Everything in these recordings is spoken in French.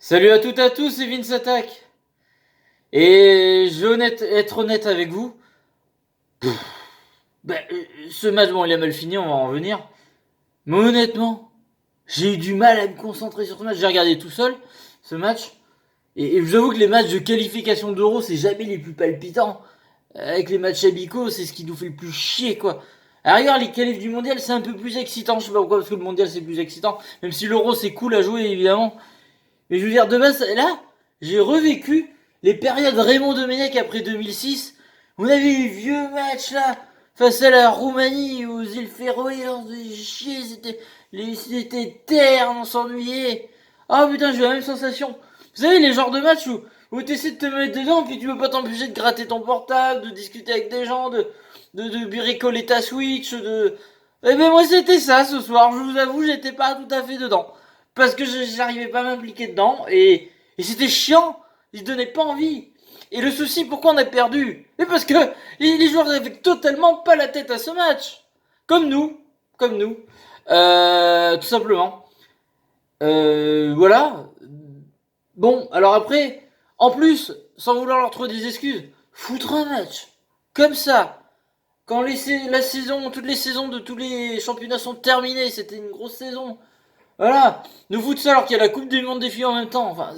Salut à toutes et à tous, c'est Vince Attack. Et je vais être honnête avec vous. Ce match, bon, il a mal fini, on va en revenir. Mais honnêtement, j'ai eu du mal à me concentrer sur ce match. J'ai regardé tout seul ce match. Et je vous avoue que les matchs de qualification d'Euro, c'est jamais les plus palpitants. Avec les matchs amicaux, c'est ce qui nous fait le plus chier, quoi. À la rigueur, les qualifs du mondial, c'est un peu plus excitant. Je sais pas pourquoi, parce que le mondial, c'est plus excitant. Même si l'Euro, c'est cool à jouer, évidemment. Mais je veux dire, de base, là, j'ai revécu les périodes Raymond Domenech après 2006. On avait les vieux matchs là, face à la Roumanie, aux îles Féroé, on se faisait chier, c'était terne, on s'ennuyait. Ah putain, j'ai eu la même sensation. Vous savez, les genres de matchs où tu essaies de te mettre dedans, puis tu peux pas t'empêcher de gratter ton portable, de discuter avec des gens, de bricoler ta Switch, de. Eh ben moi c'était ça ce soir, je vous avoue, j'étais pas tout à fait dedans parce que j'arrivais pas à m'impliquer dedans et c'était chiant, il donnait pas envie. Et le souci, pourquoi on a perdu? Mais parce que les joueurs n'avaient totalement pas la tête à ce match. Comme nous, comme nous. Tout simplement. Voilà. Bon, alors après, en plus, sans vouloir leur trouver des excuses, foutre un match comme ça, quand la saison, toutes les saisons de tous les championnats sont terminées, c'était une grosse saison. Voilà, nous foutent ça alors qu'il y a la Coupe du Monde des filles en même temps. Enfin,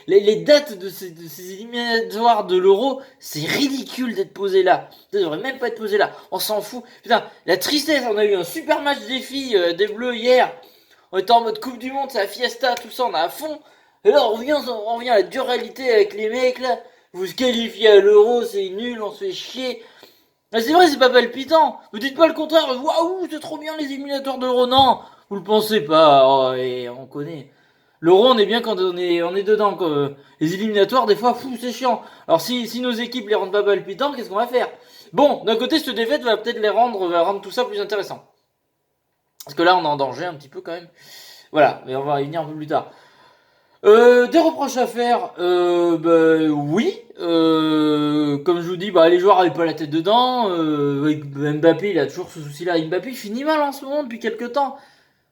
les dates de ces éliminatoires de l'Euro, c'est ridicule d'être posé là. Ça devrait même pas être posé là. On s'en fout. Putain, la tristesse, on a eu un super match des filles, des Bleus hier. On était en mode Coupe du Monde, c'est la fiesta, tout ça, on est à fond. Et là, on revient à la dure réalité avec les mecs là. Vous se qualifiez à l'Euro, c'est nul, on se fait chier. Mais c'est vrai, c'est pas palpitant. Vous dites pas le contraire. Waouh, c'est trop bien les éliminatoires d'Euro. Non, vous le pensez pas. Oh, et on connaît. L'Euro, on est bien quand on est dedans. Quoi. Les éliminatoires, des fois, fou, c'est chiant. Alors si nos équipes les rendent pas palpitants, qu'est-ce qu'on va faire? Bon, d'un côté, cette défaite va peut-être va rendre tout ça plus intéressant. Parce que là, on est en danger un petit peu quand même. Voilà, mais on va y venir un peu plus tard. Des reproches à faire, oui. Comme je vous dis, les joueurs avaient pas la tête dedans. Mbappé, il a toujours ce souci-là. Mbappé, il finit mal en ce moment depuis quelques temps.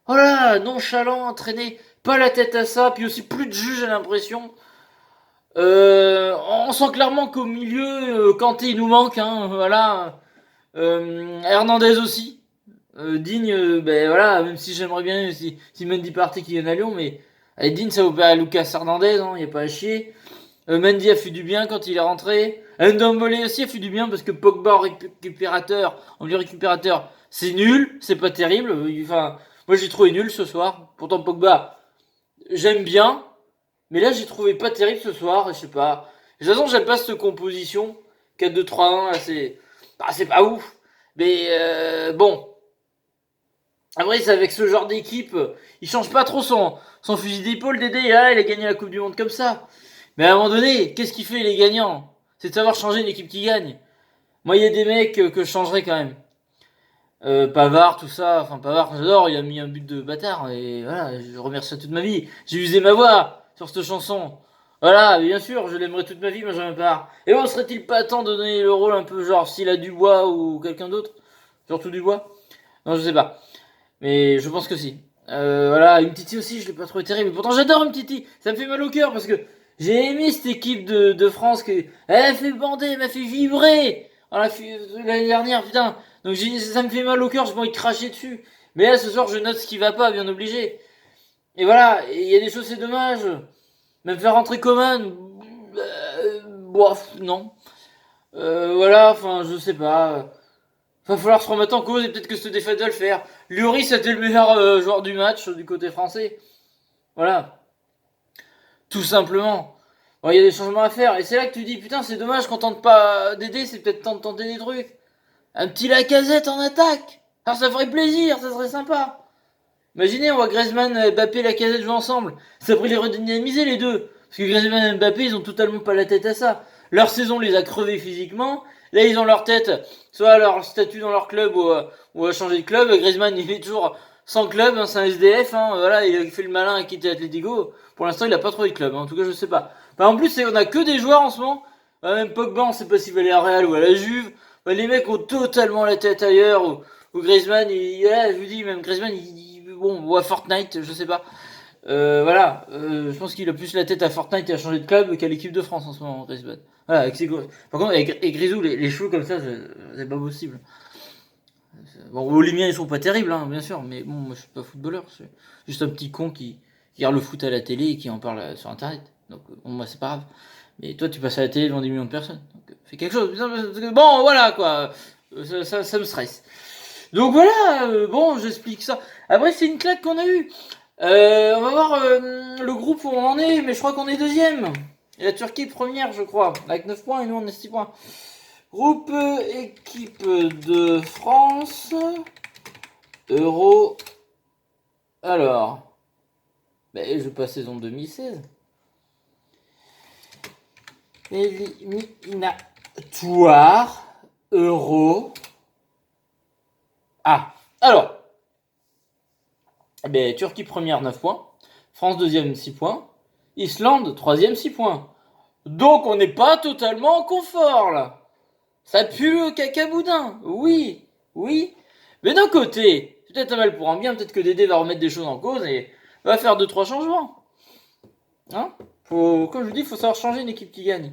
Oh là là, nonchalant, entraîné, pas la tête à ça, puis aussi plus de juge, j'ai l'impression. On sent clairement qu'au milieu, Kanté, il nous manque, hein, voilà. Hernandez aussi. Digne, voilà, même si j'aimerais bien si Mendy partait qu'il vienne à Lyon, mais Digne ça opère à Lucas Hernandez, hein, y a pas à chier. Mendy a fait du bien quand il est rentré. Ndombele aussi a fait du bien parce que Pogba en milieu récupérateur, c'est nul, c'est pas terrible. Enfin, moi j'ai trouvé nul ce soir. Pourtant Pogba, j'aime bien, mais là j'ai trouvé pas terrible ce soir. Je sais pas. De toute façon, j'aime pas cette composition 4-2-3-1 là, c'est pas ouf. Mais bon. Après, c'est avec ce genre d'équipe, il change pas trop son fusil d'épaule, Dédé, et là, il a gagné la Coupe du Monde comme ça. Mais à un moment donné, qu'est-ce qu'il fait les gagnants? C'est de savoir changer une équipe qui gagne. Moi, il y a des mecs que je changerais quand même. Pavard, tout ça, enfin Pavard, j'adore, il a mis un but de bâtard, et voilà, je remercie toute ma vie. J'ai usé ma voix sur cette chanson. Voilà, bien sûr, je l'aimerais toute ma vie, Benjamin Pavard. Et bon, serait-il pas temps de donner le rôle un peu genre s'il a Dubois ou quelqu'un d'autre? Surtout Dubois? Non, je sais pas. Mais je pense que si. Voilà, une Umtiti aussi, je l'ai pas trouvé terrible. Pourtant, j'adore une Umtiti. Ça me fait mal au cœur parce que j'ai aimé cette équipe de France elle a fait bander, elle m'a fait vibrer. L'année dernière, putain. Donc ça me fait mal au cœur, j'ai pas envie de cracher dessus. Mais là, ce soir, je note ce qui va pas, bien obligé. Et voilà, il y a des choses, c'est dommage. Même faire rentrer Coman, bof, non. Voilà, enfin, je sais pas. Va falloir se remettre en cause et peut-être que cette défaite va le faire. Lloris était le meilleur joueur du match du côté français. Voilà. Tout simplement. Bon, il y a des changements à faire. Et c'est là que tu dis, putain, c'est dommage qu'on tente pas d'aider, c'est peut-être temps de tenter des trucs. Un petit Lacazette en attaque. Alors ça ferait plaisir, ça serait sympa. Imaginez, on voit Griezmann, Mbappé, Lacazette jouer ensemble. Ça pourrait les redynamiser les deux. Parce que Griezmann et Mbappé, ils ont totalement pas la tête à ça. Leur saison les a crevés physiquement. Là, ils ont leur tête, soit à leur statut dans leur club ou à changer de club. Griezmann, il est toujours sans club, hein, c'est un SDF. Hein, voilà, il a fait le malin à quitter Atletico. Pour l'instant, il a pas trouvé de club. Hein, en tout cas, je sais pas. En plus, on a que des joueurs en ce moment. Même Pogba, on sait pas s'il va aller à Real ou à la Juve. Les mecs ont totalement la tête ailleurs. Ou Griezmann, je vous dis, même Griezmann, bon, ou à Fortnite, je sais pas. Voilà, je pense qu'il a plus la tête à Fortnite et à changer de club qu'à l'équipe de France en ce moment, Griezmann. Voilà, par contre, avec Grisou, les cheveux comme ça, c'est pas possible. Bon, les miens, ils sont pas terribles, hein, bien sûr, mais bon, moi, je suis pas footballeur. Je suis juste un petit con qui regarde le foot à la télé et qui en parle sur Internet. Donc, bon, moi, c'est pas grave. Mais toi, tu passes à la télé devant des millions de personnes. Donc, fais quelque chose. Bon, voilà, quoi. Ça me stresse. Donc, voilà, bon, j'explique ça. Après, c'est une claque qu'on a eue. On va voir le groupe où on en est, mais je crois qu'on est deuxième. Et la Turquie première, je crois, avec 9 points et nous, on est 6 points. Groupe équipe de France, Euro. Alors, ben, je passe saison 2016. Éliminatoire, Euro. Ah, alors. Ben, Turquie première, 9 points. France deuxième, 6 points. Islande, troisième, 6 points. Donc on n'est pas totalement en confort là. Ça pue le cacaboudin. Oui, oui. Mais d'un côté, c'est peut-être un mal pour un bien, peut-être que Dédé va remettre des choses en cause et va faire 2-3 changements. Hein, comme je vous dis, il faut savoir changer une équipe qui gagne.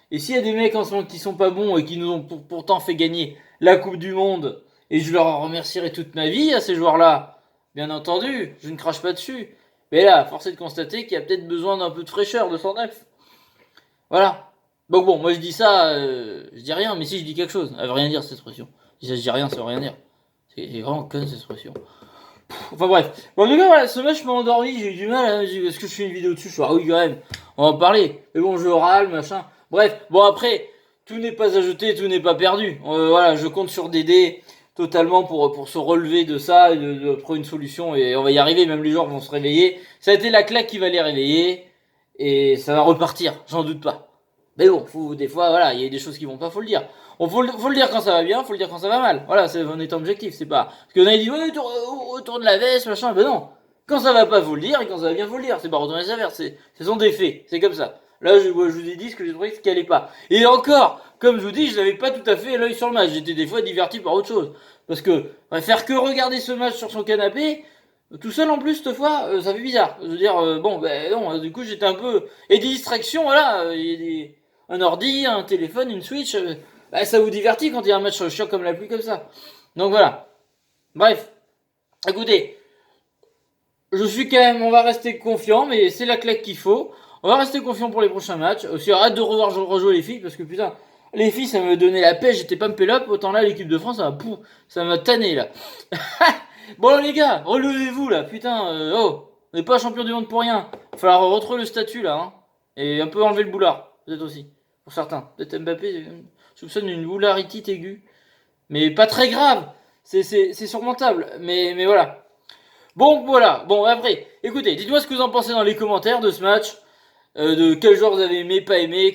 Et s'il y a des mecs en ce moment qui sont pas bons et qui nous ont pourtant fait gagner la Coupe du Monde, et je leur en remercierai toute ma vie à ces joueurs-là, bien entendu, je ne crache pas dessus. Mais là, force est de constater qu'il y a peut-être besoin d'un peu de fraîcheur, de 109. Voilà. Donc bon, moi je dis ça, je dis rien, mais si je dis quelque chose, elle veut rien dire cette expression. Si ça je dis rien, ça veut rien dire. C'est vraiment conne cette expression. Enfin bref. Bon, en tout cas, voilà, ce match m'a endormi, j'ai eu du mal, hein, est-ce que je fais une vidéo dessus? Je suis, ah oui, quand même, on va en parler. Mais bon, je râle, machin. Bref, bon après, tout n'est pas à jeter, tout n'est pas perdu. Voilà, je compte sur Dédé totalement pour se relever de ça et de trouver une solution et on va y arriver, même les joueurs vont se réveiller. Ça a été la claque qui va les réveiller et ça va repartir, j'en doute pas. Mais bon, des fois, voilà, il y a des choses qui vont pas, faut le dire. Faut le dire quand ça va bien, faut le dire quand ça va mal. Voilà, c'est en étant objectif, c'est pas. Parce qu'on a dit, ouais, retourne la veste, machin. Ben non. Quand ça va pas, faut le dire, et quand ça va bien, faut le dire. C'est pas retourner sa veste, c'est son défait. C'est comme ça. Là, je vous ai dit ce que j'ai trouvé ce qui allait pas. Et encore, comme je vous dis, je n'avais pas tout à fait l'œil sur le match. J'étais des fois diverti par autre chose. Parce que, faire que regarder ce match sur son canapé, tout seul en plus, cette fois, ça fait bizarre. Je veux dire, bon, ben non, du coup, j'étais un peu. Et des distractions, voilà, il y a un ordi, un téléphone, une Switch, bah, ça vous divertit quand il y a un match chiant comme la pluie comme ça. Donc voilà. Bref, écoutez, je suis quand même, on va rester confiant, mais c'est la claque qu'il faut. On va rester confiant pour les prochains matchs. Aussi, hâte de revoir rejouer les filles, parce que putain, les filles, ça me donnait la pêche, j'étais pas me up, autant là, l'équipe de France, ça m'a tanné là. Bon les gars, relevez-vous là, putain, oh, on n'est pas champion du monde pour rien. Il va falloir retrouver le statut là, hein. Et un peu enlever le boulard, peut-être aussi. Pour certains. Peut-être Mbappé soupçonne une boularité aiguë. Mais pas très grave. C'est surmontable. Mais voilà. Bon, voilà. Bon, après, écoutez, dites-moi ce que vous en pensez dans les commentaires de ce match. De quel joueur vous avez aimé, pas aimé.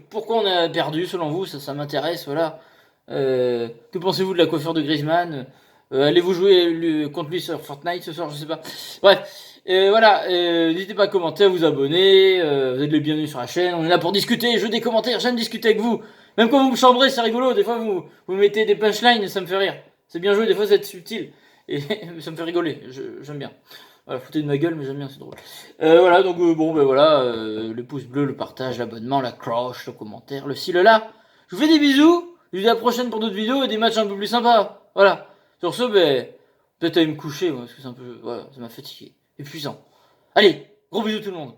Pourquoi on a perdu, selon vous. Ça m'intéresse, voilà. Que pensez-vous de la coiffure de Griezmann? Allez-vous jouer contre lui sur Fortnite ce soir? Je sais pas. Bref, voilà, n'hésitez pas à commenter, à vous abonner, vous êtes les bienvenus sur la chaîne, on est là pour discuter, je veux des commentaires, j'aime discuter avec vous. Même quand vous me chambrez, c'est rigolo, des fois vous mettez des punchlines, ça me fait rire. C'est bien joué, des fois c'est subtil, et ça me fait rigoler, j'aime bien. Voilà, foutez de ma gueule, mais j'aime bien, c'est drôle. Voilà, donc bon, ben voilà, le pouce bleu, le partage, l'abonnement, la cloche, le commentaire, le ci, le là. Je vous fais des bisous, je vous dis à la prochaine pour d'autres vidéos et des matchs un peu plus sympas. Voilà. Sur ce, ben, peut-être aller me coucher, moi, parce que c'est un peu, voilà, ça m'a fatigué. Épuisant. Allez, gros bisous tout le monde.